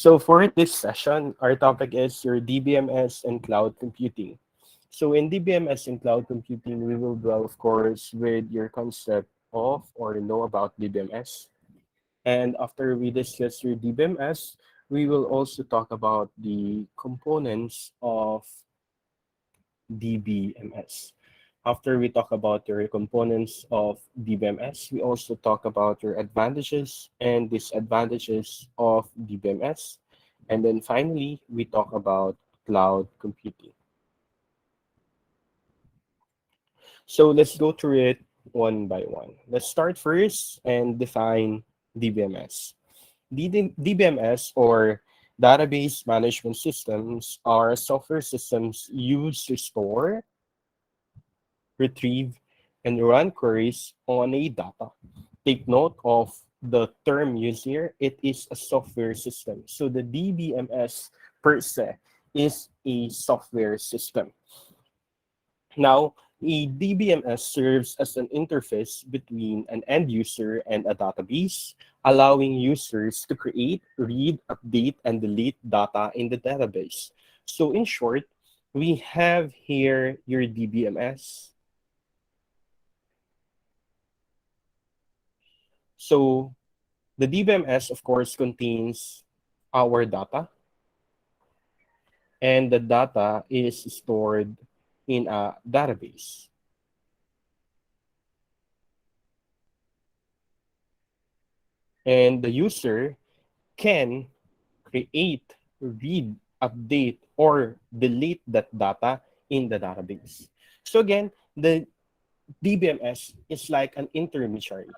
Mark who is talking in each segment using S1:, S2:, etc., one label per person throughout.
S1: So for this session, our topic is your DBMS and cloud computing. So in DBMS and cloud computing, we will dwell, of course, with your concept of or know about DBMS. And after we discuss your DBMS, we will also talk about the components of DBMS. After we talk about your components of DBMS, we also talk about your advantages and disadvantages of DBMS. And then finally, we talk about cloud computing. So let's go through it one by one. Let's start first and define DBMS. DBMS, or database management systems, are software systems used to store, retrieve, and run queries on a data. Take note of the term used here. It is a software system. So the DBMS per se is a software system. Now, a DBMS serves as an interface between an end user and a database, allowing users to create, read, update, and delete data in the database. So in short, we have here your DBMS. So the DBMS, of course, contains our data, and the data is stored in a database. And the user can create, read, update, or delete that data in the database. So again, the DBMS is like an intermediary.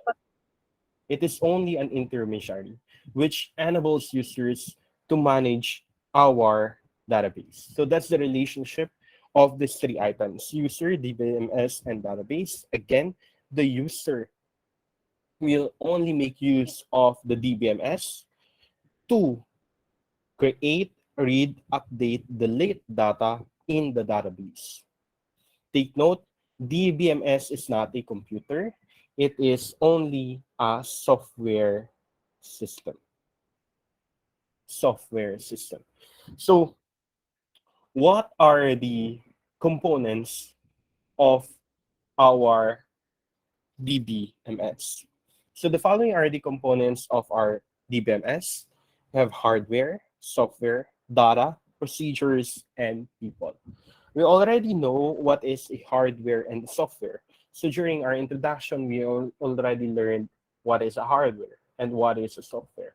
S1: It is only an intermediary, which enables users to manage our database. So that's the relationship of these three items: user, DBMS, and database. Again, the user will only make use of the DBMS to create, read, update, delete data in the database. Take note, DBMS is not a computer. It is only a software system. Software system. So what are the components of our DBMS? So the following are the components of our DBMS. We have hardware, software, data, procedures, and people. We already know what is a hardware and software. So during our introduction, we already learned what is a hardware and what is a software.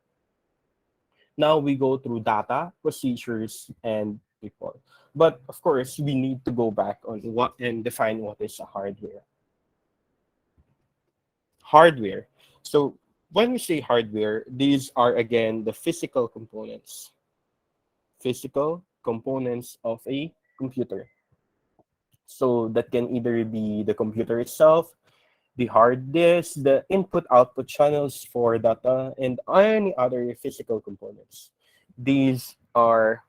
S1: Now we go through data, procedures, and people. But of course, we need to go back on what and define what is a hardware. Hardware. So when we say hardware, these are again the physical components. Physical components of a computer. So that can either be the computer itself, the hard disk, the input-output channels for data, and any other physical components. These are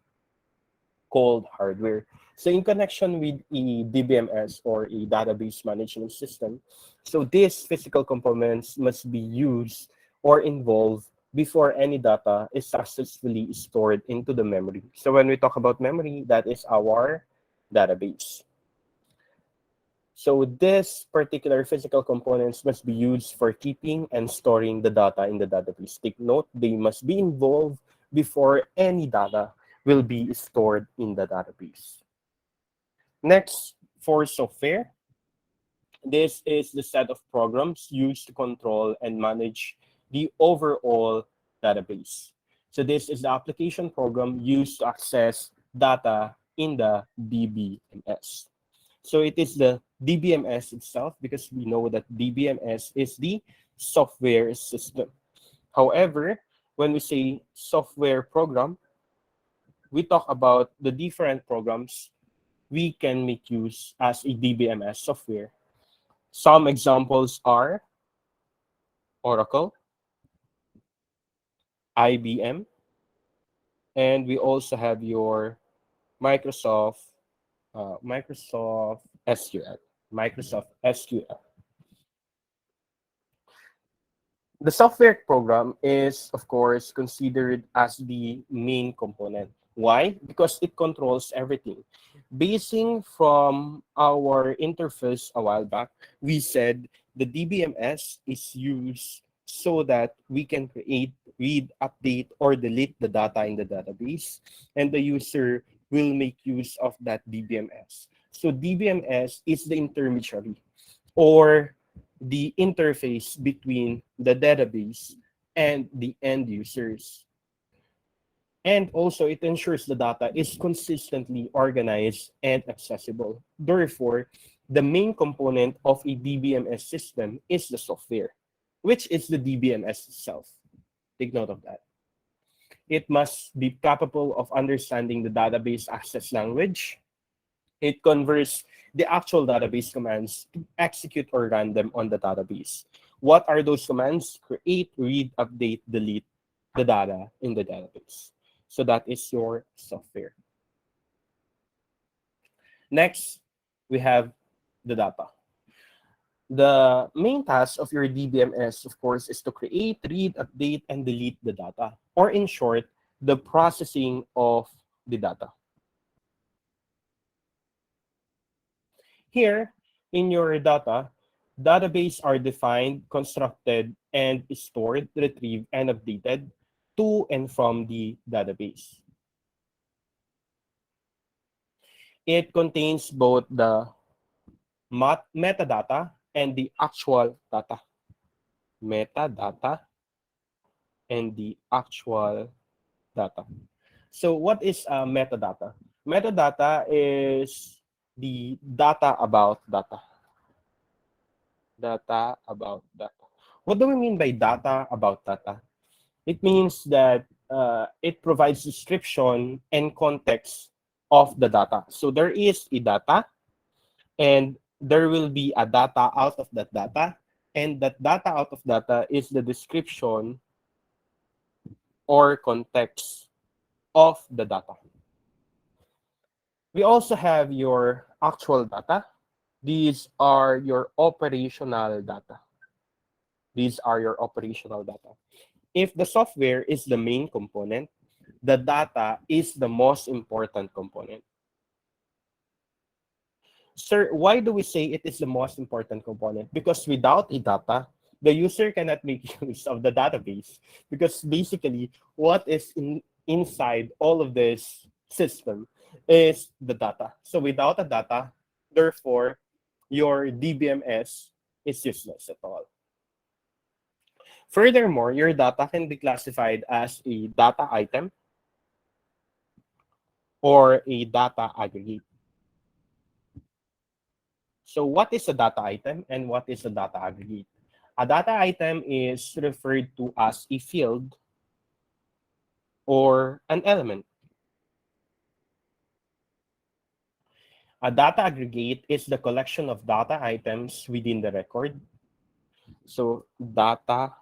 S1: called hardware. So in connection with a DBMS or a database management system, so these physical components must be used or involved before any data is successfully stored into the memory. So when we talk about memory, that is our database. So this particular physical components must be used for keeping and storing the data in the database. Take note, they must be involved before any data will be stored in the database. Next, for software, this is the set of programs used to control and manage the overall database. So this is the application program used to access data in the DBMS. So it is the DBMS itself, because we know that DBMS is the software system. However, when we say software program, we talk about the different programs we can make use as a DBMS software. Some examples are Oracle, IBM, and we also have your Microsoft, Microsoft SQL, Microsoft SQL. The software program is, of course, considered as the main component. Why? Because it controls everything. Basing from our interface a while back, we said the DBMS is used so that we can create, read, update, or delete the data in the database, and the user will make use of that DBMS. So DBMS is the intermediary, or the interface between the database and the end users. And also, it ensures the data is consistently organized and accessible. Therefore, the main component of a DBMS system is the software, which is the DBMS itself. Take note of that. It must be capable of understanding the database access language. It converts the actual database commands to execute or run them on the database. What are those commands? Create, read, update, delete the data in the database. So that is your software. Next, we have the data. The main task of your DBMS, of course, is to create, read, update, and delete the data, or in short, the processing of the data. Here, in your data, database are defined, constructed, and stored, retrieved, and updated to and from the database. It contains both the metadata and the actual data. Metadata and the actual data. So what is metadata? Metadata is the data about data. Data about data. What do we mean by data about data? It means that it provides description and context of the data. So there is a data, and there will be a data out of that data, and that data out of data is the description or context of the data. We also have your actual data. These are your operational data. These are your operational data. If the software is the main component, the data is the most important component. Sir, why do we say it is the most important component? Because without a data, the user cannot make use of the database. Because basically, what is inside all of this system is the data. So without the data, therefore, your DBMS is useless at all. Furthermore, your data can be classified as a data item or a data aggregate. So what is a data item and what is a data aggregate? A data item is referred to as a field or an element. A data aggregate is the collection of data items within the record. So data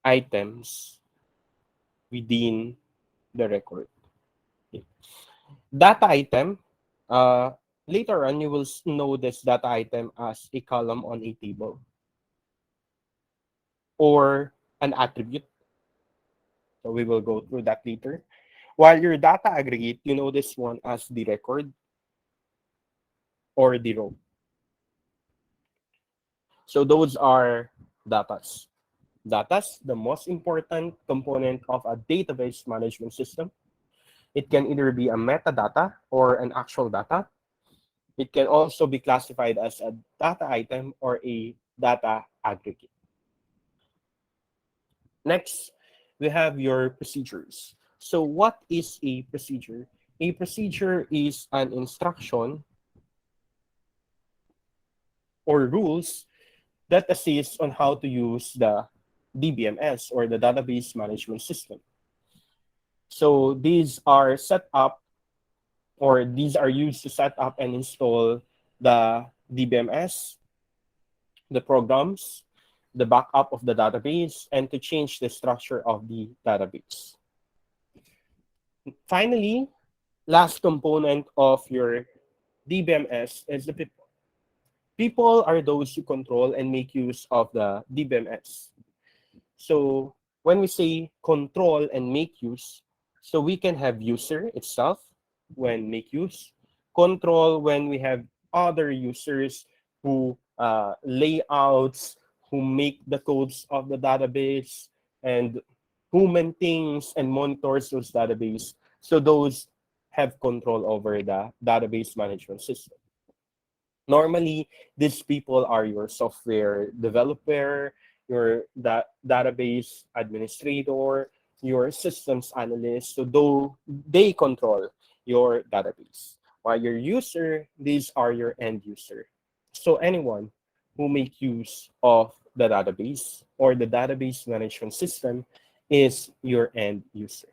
S1: items within the record. Okay. Data item, later on you will know this data item as a column on a table or an attribute. So we will go through that later. While your data aggregate, you know this one as the record or the row. So those are datas. Datas, the most important component of a database management system. It can either be a metadata or an actual data. It can also be classified as a data item or a data aggregate. Next, we have your procedures. So what is a procedure? A procedure is an instruction or rules that assists on how to use the DBMS or the database management system. So these are set up, or these are used to set up and install the DBMS, the programs, the backup of the database, and to change the structure of the database. Finally, last component of your DBMS is the people. People are those who control and make use of the DBMS. So when we say control and make use, so we can have user itself when make use, control when we have other users who layouts, who make the codes of the database, and who maintains and monitors those database. So those have control over the database management system. Normally, these people are your software developer, your database administrator, your systems analyst. So though they control your database. While your user, these are your end user. So anyone who make use of the database or the database management system is your end user.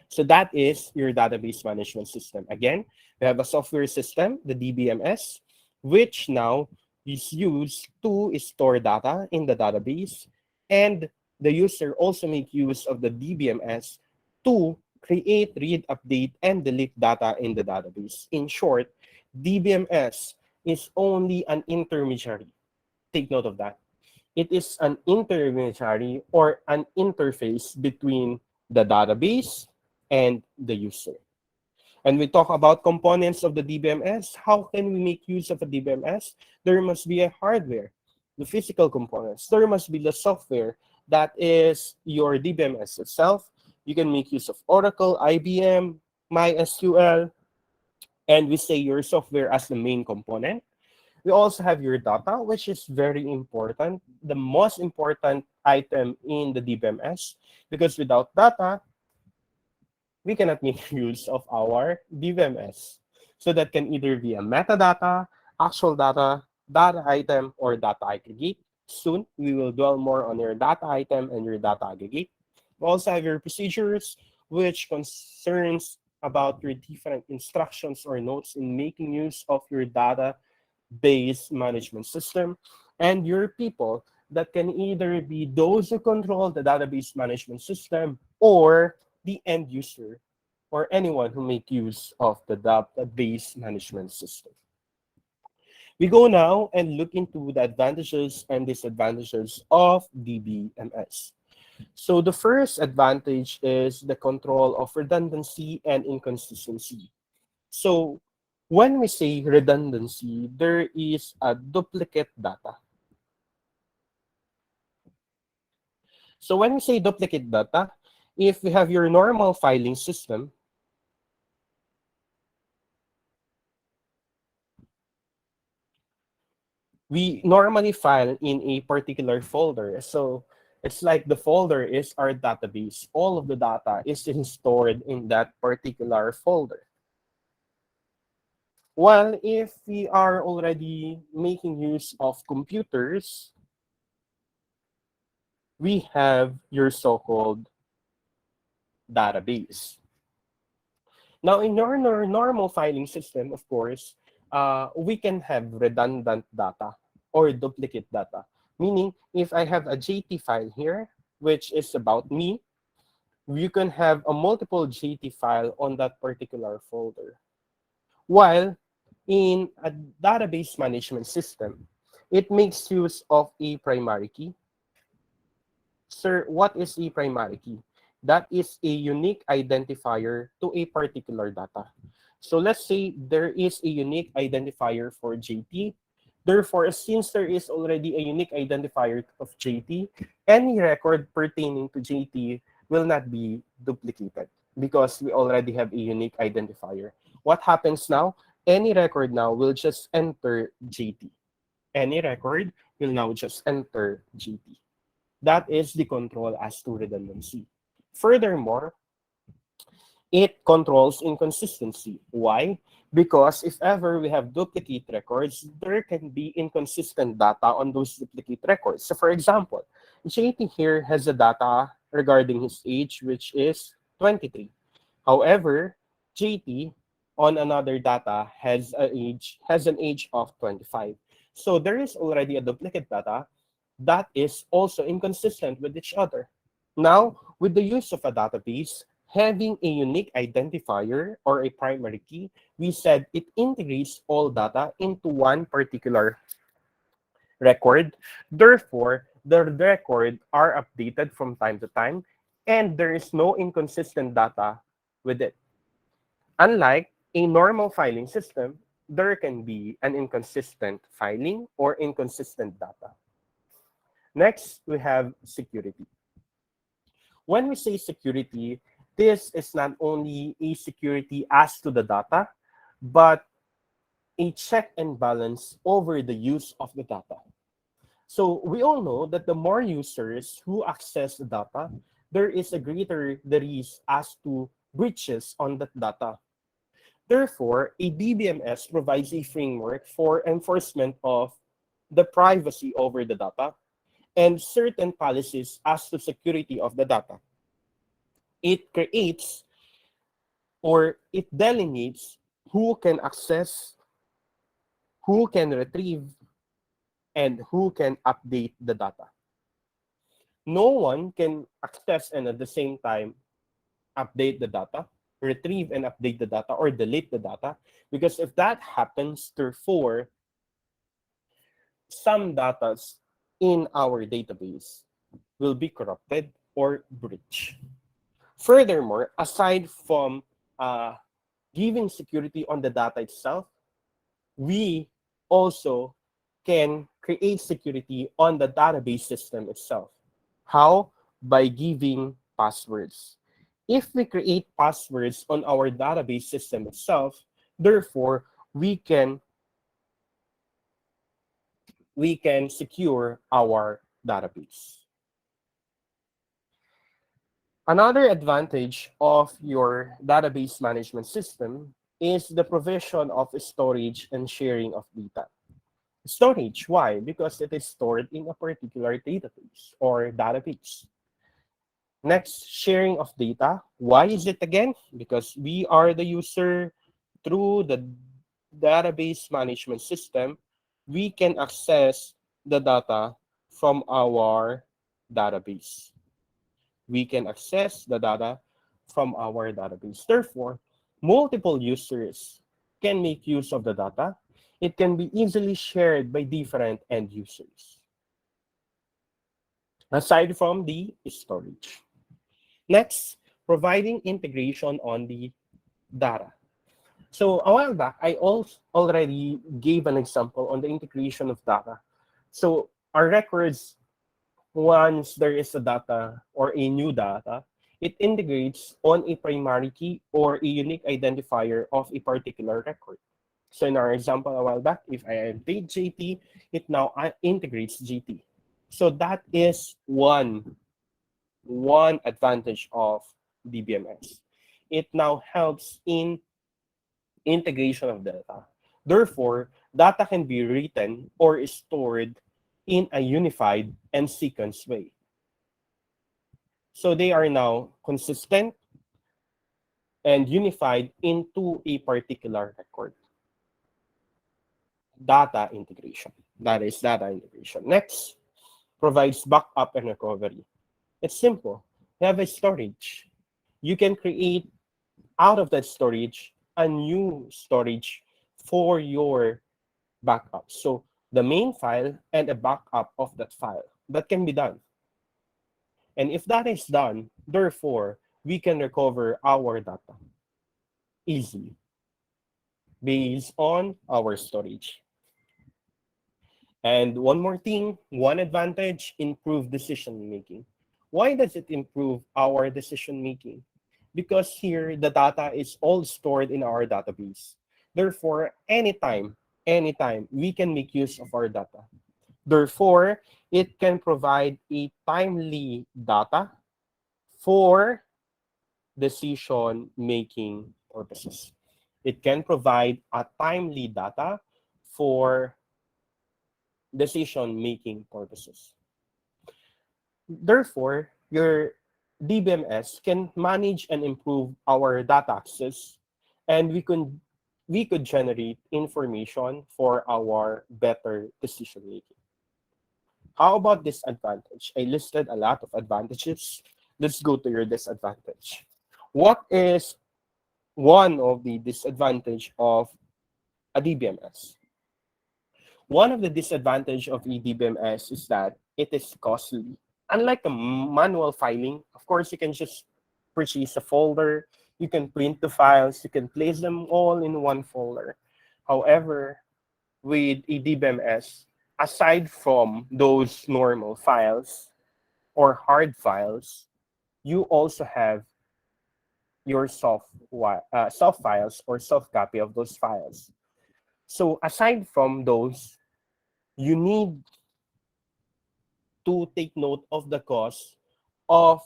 S1: So that is your database management system. Again, we have a software system, the DBMS, which now is used to store data in the database. And the user also make use of the DBMS to create, read, update, and delete data in the database. In short, DBMS is only an intermediary. Take note of that. It is an intermediary or an interface between the database and the user. And we talk about components of the DBMS. How can we make use of a DBMS? There must be a hardware, the physical components. There must be the software that is your DBMS itself. You can make use of Oracle, IBM, MySQL, and we say your software as the main component. We also have your data, which is very important, the most important item in the DBMS, because without data, we cannot make use of our DBMS. So that can either be a metadata, actual data, data item, or data aggregate. Soon, we will dwell more on your data item and your data aggregate. We also have your procedures, which concerns about your different instructions or notes in making use of your data-based management system, and your people that can either be those who control the database management system or the end user or anyone who make use of the database management system. We go now and look into the advantages and disadvantages of DBMS. So the first advantage is the control of redundancy and inconsistency. So when we say redundancy, there is a duplicate data. So when we say duplicate data, if we have your normal filing system, we normally file in a particular folder. So it's like the folder is our database. All of the data is stored in that particular folder. Well, if we are already making use of computers, we have your so-called database. Now, in your normal filing system, of course, we can have redundant data or duplicate data. Meaning, if I have a JT file here, which is about me, you can have a multiple JT file on that particular folder. While in a database management system, it makes use of a primary key. Sir, what is a primary key? That is a unique identifier to a particular data. So let's say there is a unique identifier for JT. Therefore, since there is already a unique identifier of JT, any record pertaining to JT will not be duplicated because we already have a unique identifier. What happens now? Any record now will just enter JT. Any record will now just enter JT. That is the control as to redundancy. Furthermore, it controls inconsistency. Why? Because if ever we have duplicate records, there can be inconsistent data on those duplicate records. So for example, JT here has a data regarding his age, which is 23. However, JT on another data has an age of 25. So there is already a duplicate data that is also inconsistent with each other. Now, with the use of a database, having a unique identifier or a primary key, we said it integrates all data into one particular record. Therefore, the record are updated from time to time, and there is no inconsistent data with it. Unlike a normal filing system, there can be an inconsistent filing or inconsistent data. Next, we have security. When we say security, this is not only a security as to the data, but a check and balance over the use of the data. So we all know that the more users who access the data, there is a greater the risk as to breaches on that data. Therefore, a DBMS provides a framework for enforcement of the privacy over the data and certain policies as to security of the data. It creates or it delineates who can access, who can retrieve, and who can update the data. No one can access and at the same time update the data, retrieve and update the data, or delete the data. Because if that happens, therefore, some data in our database will be corrupted or breached. Furthermore, aside from giving security on the data itself, we also can create security on the database system itself. How? By giving passwords. If we create passwords on our database system itself, therefore, we can secure our database. Another advantage of your database management system is the provision of storage and sharing of data. Storage, why? Because it is stored in a particular database or database. Next, sharing of data. Why is it again? Because we are the user. Through the database management system, we can access the data from our database. We can access the data from our database. Therefore, multiple users can make use of the data. It can be easily shared by different end users, aside from the storage. Next, providing integration on the data. So a while back, I also already gave an example on the integration of data. So our records, once there is a data or a new data, it integrates on a primary key or a unique identifier of a particular record. So in our example a while back, if I am paid JT, it now integrates GT. So that is one advantage of DBMS. It now helps in integration of data. Therefore, data can be written or stored in a unified and sequenced way. So they are now consistent and unified into a particular record. Data integration. That is data integration. Next, provides backup and recovery. It's simple. You have a storage. You can create out of that storage a new storage for your backup. So the main file and a backup of that file. That can be done. And if that is done, therefore, we can recover our data easily based on our storage. And one more thing, one advantage, improved decision making. Why does it improve our decision making? Because here the data is all stored in our database. Therefore, anytime, we can make use of our data. Therefore, it can provide a timely data for decision-making purposes. It can provide a timely data for decision-making purposes. Therefore, your DBMS can manage and improve our data access, and we could generate information for our better decision-making. How about disadvantage? I listed a lot of advantages. Let's go to your disadvantage. What is one of the disadvantage of a DBMS? One of the disadvantages of DBMS is that it is costly. Unlike a manual filing, of course, you can just purchase a folder, you can print the files, you can place them all in one folder. However, with a DBMS, aside from those normal files or hard files, you also have your soft files or soft copy of those files. So aside from those, you need to take note of the cost of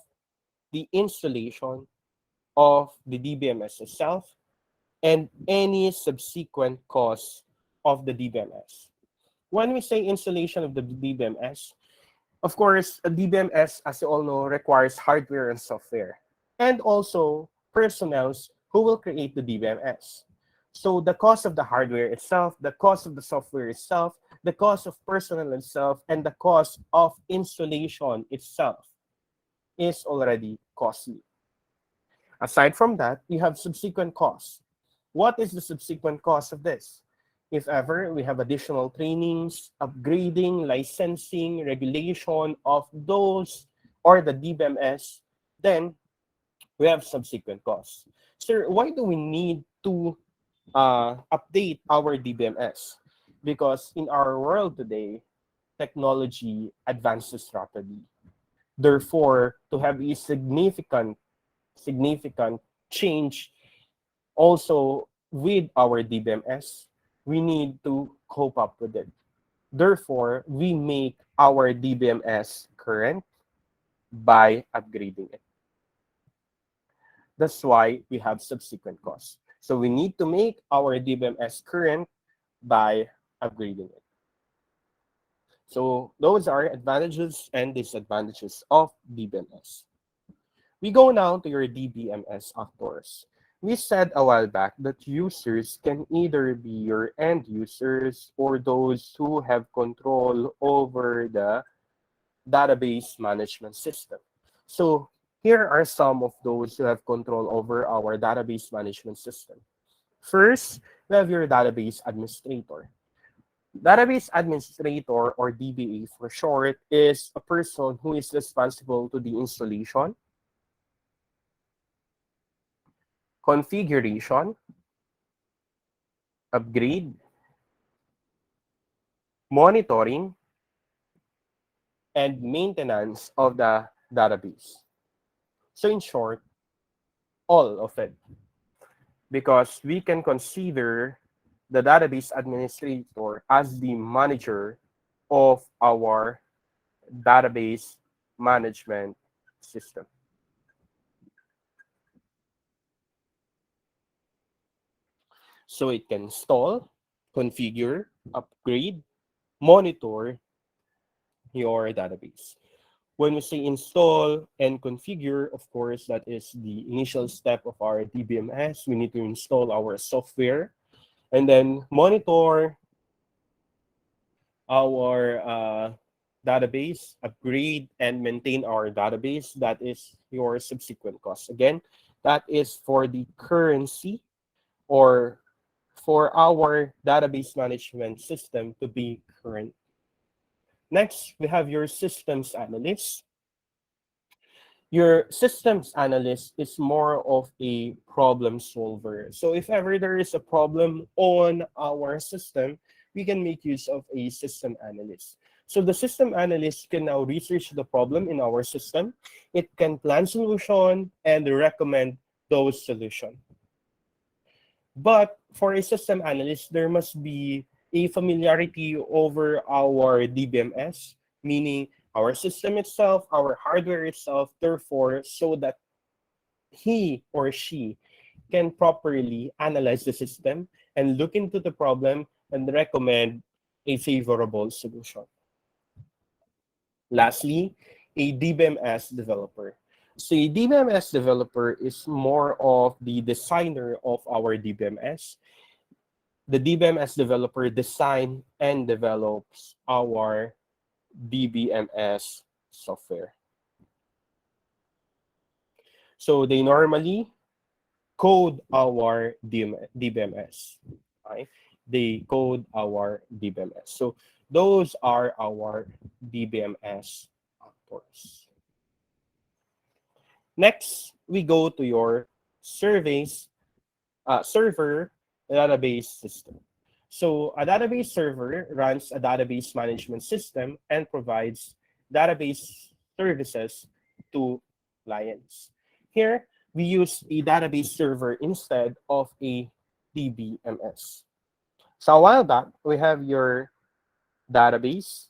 S1: the installation of the DBMS itself and any subsequent costs of the DBMS. When we say installation of the DBMS, of course, a DBMS, as you all know, requires hardware and software, and also personnel who will create the DBMS. So the cost of the hardware itself, the cost of the software itself, the cost of personnel itself, and the cost of installation itself is already costly. Aside from that, we have subsequent costs. What is the subsequent cost of this? If ever, we have additional trainings, upgrading, licensing, regulation of those or the DBMS, then we have subsequent costs. Sir, why do we need to update our DBMS? Because in our world today, technology advances rapidly. Therefore, to have a significant change also with our DBMS, we need to cope up with it. Therefore, we make our DBMS current by upgrading it. That's why we have subsequent costs. So we need to make our DBMS current by upgrading it. So those are advantages and disadvantages of DBMS. We go now to your DBMS actors. We said a while back that users can either be your end users or those who have control over the database management system. So here are some of those who have control over our database management system. First, we have your database administrator. Database administrator, or DBA for short, is a person who is responsible to the installation, configuration, upgrade, monitoring, and maintenance of the database. So in short, all of it. Because we can consider the database administrator as the manager of our database management system. So it can install, configure, upgrade, monitor your database. When we say install and configure, of course, that is the initial step of our DBMS. We need to install our software and then monitor our database, upgrade, and maintain our database. That is your subsequent cost. Again, that is for the currency or for our database management system to be current. Next, we have your systems analyst. Your systems analyst is more of a problem solver. So if ever there is a problem on our system, we can make use of a system analyst. So the system analyst can now research the problem in our system. It can plan solution and recommend those solutions. But for a system analyst, there must be a familiarity over our DBMS, meaning our system itself, our hardware itself, therefore, so that he or she can properly analyze the system and look into the problem and recommend a favorable solution. Lastly, a DBMS developer. So a DBMS developer is more of the designer of our DBMS. The DBMS developer design and develops our DBMS software. So they normally code our DBMS. Okay? they code our DBMS. So those are our DBMS actors. Next, we go to your server database system. So a database server runs a database management system and provides database services to clients. Here, we use a database server instead of a DBMS. So a while back, we have your database,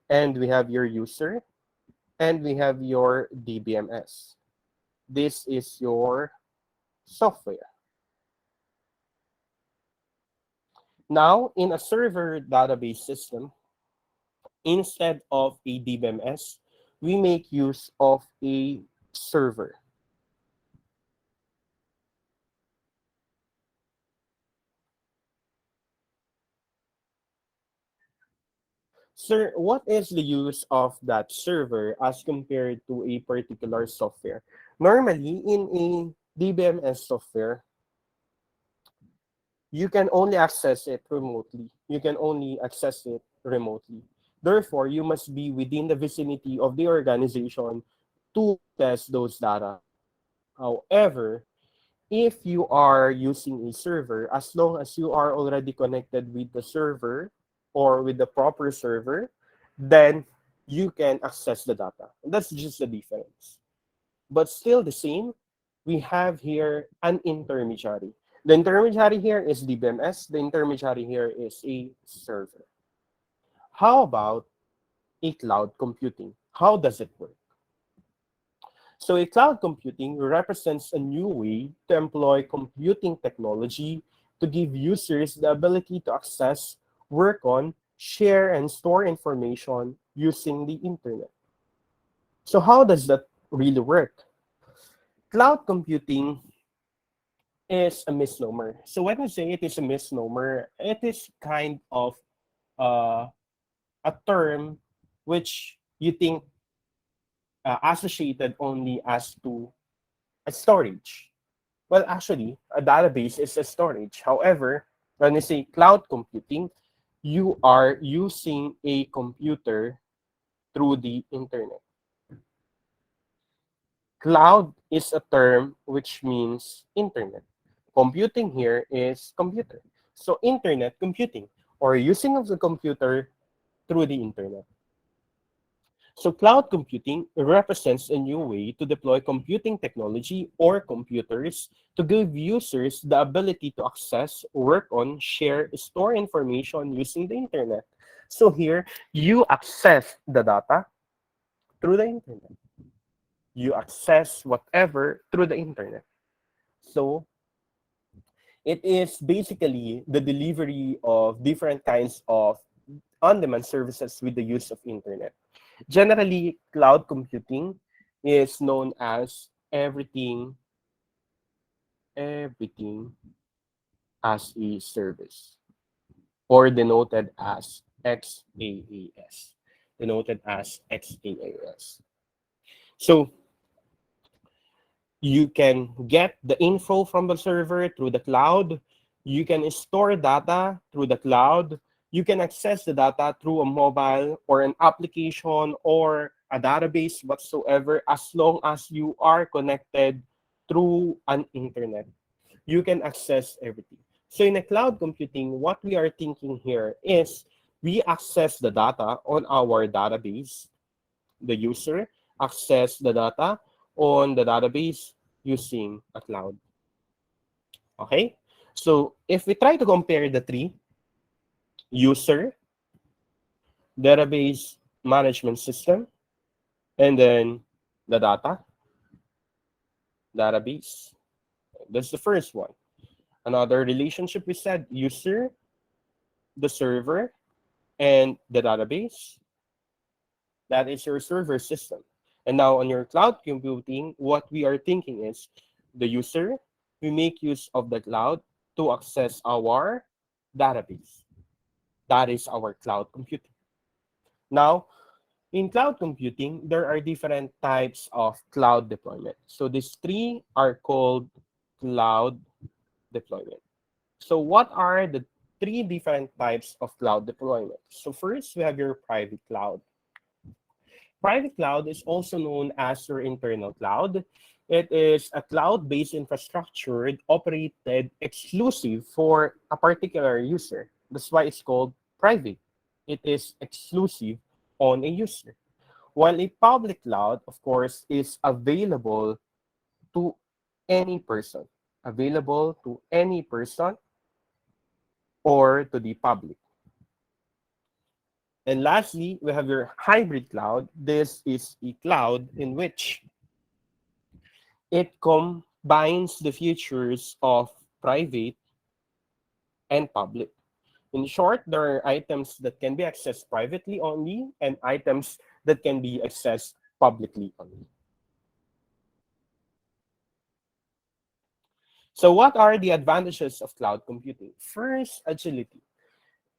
S1: and we have your user, and we have your DBMS. This is your software. Now, in a server database system, instead of a DBMS, we make use of a server. Sir, what is the use of that server as compared to a particular software? Normally, in a DBMS software, you can only access it remotely. You can only access it remotely. Therefore, you must be within the vicinity of the organization to test those data. However, if you are using a server, as long as you are already connected with the server or with the proper server, then you can access the data. That's just the difference. But still the same, we have here an intermediary. The intermediary here is DBMS. The intermediary here is a server. How about a cloud computing? How does it work? So a cloud computing represents a new way to employ computing technology to give users the ability to access, work on, share, and store information using the internet. So how does that really work? Cloud computing is a misnomer. So when I say it is a misnomer, it is kind of uh, a term which you think associated only as to a storage. Well, actually, a database is a storage. However, when you say cloud computing, you are using a computer through the internet. Cloud is a term which means internet. Computing here is computer. So internet computing or using of the computer through the internet. So cloud computing represents a new way to deploy computing technology or computers to give users the ability to access, work on, share, store information using the internet. So here, you access the data through the internet. You access whatever through the internet. So it is basically the delivery of different kinds of on-demand services with the use of internet. Generally, cloud computing is known as everything as a service, or denoted as XaaS. Denoted as XaaS. So you can get the info from the server through the cloud. You can store data through the cloud. You can access the data through a mobile or an application or a database whatsoever, as long as you are connected through an internet. You can access everything. So in a cloud computing, what we are thinking here is we access the data on our database. The user access the data on the database using a cloud. Okay? So if we try to compare the three, user, database management system, and then the data, database. That's the first one. Another relationship we said, user, the server, and the database. That is your server system. And now on your cloud computing, what we are thinking is the user, we make use of the cloud to access our database. That is our cloud computing. Now, in cloud computing, there are different types of cloud deployment. So these three are called cloud deployment. So what are the three different types of cloud deployment? So first, we have your private cloud. Private cloud is also known as your internal cloud. It is a cloud-based infrastructure operated exclusive for a particular user. That's why it's called private. It is exclusive on a user. While a public cloud, of course, is available to any person, available to any person or to the public. And lastly, we have your hybrid cloud. This is a cloud in which it combines the features of private and public. In short, there are items that can be accessed privately only and items that can be accessed publicly only. So what are the advantages of cloud computing? First, agility.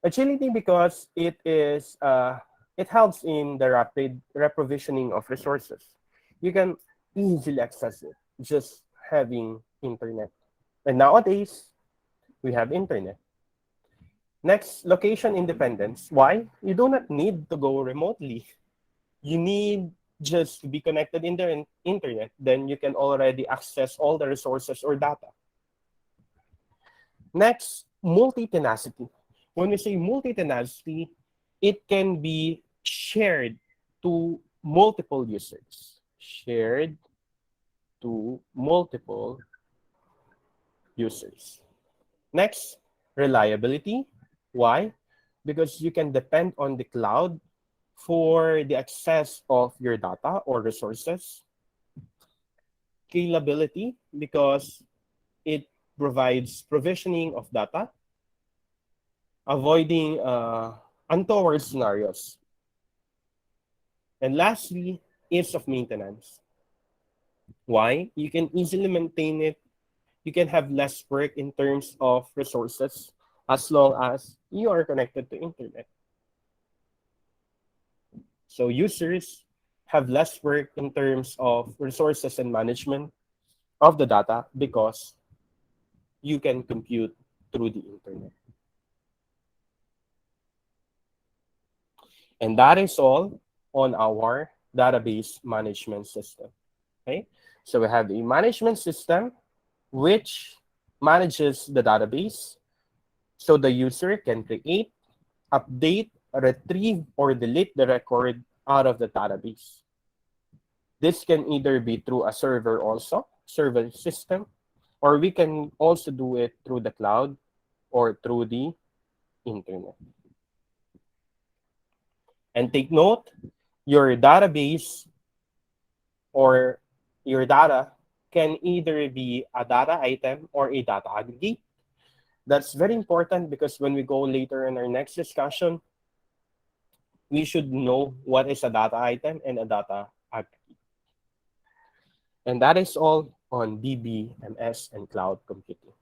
S1: Agility because it helps in the rapid reprovisioning of resources. You can easily access it just having internet. And nowadays, we have internet. Next, location independence. Why? You do not need to go remotely. You need just to be connected in the internet. Then you can already access all the resources or data. Next, multi-tenacity. When we say multi-tenacity, it can be shared to multiple users. Shared to multiple users. Next, reliability. Why? Because you can depend on the cloud for the access of your data or resources. Scalability, because it provides provisioning of data, avoiding untoward scenarios. And lastly, ease of maintenance. Why? You can easily maintain it. You can have less work in terms of resources as long as you are connected to internet. So users have less work in terms of resources and management of the data because you can compute through the internet. And that is all on our database management system. Okay, so we have a management system which manages the database so the user can create, update, retrieve, or delete the record out of the database. This can either be through a server also, server system, or we can also do it through the cloud or through the internet. And take note, your database or your data can either be a data item or a data aggregate. That's very important because when we go later in our next discussion, we should know what is a data item and a data aggregate. And that is all on DBMS and cloud computing.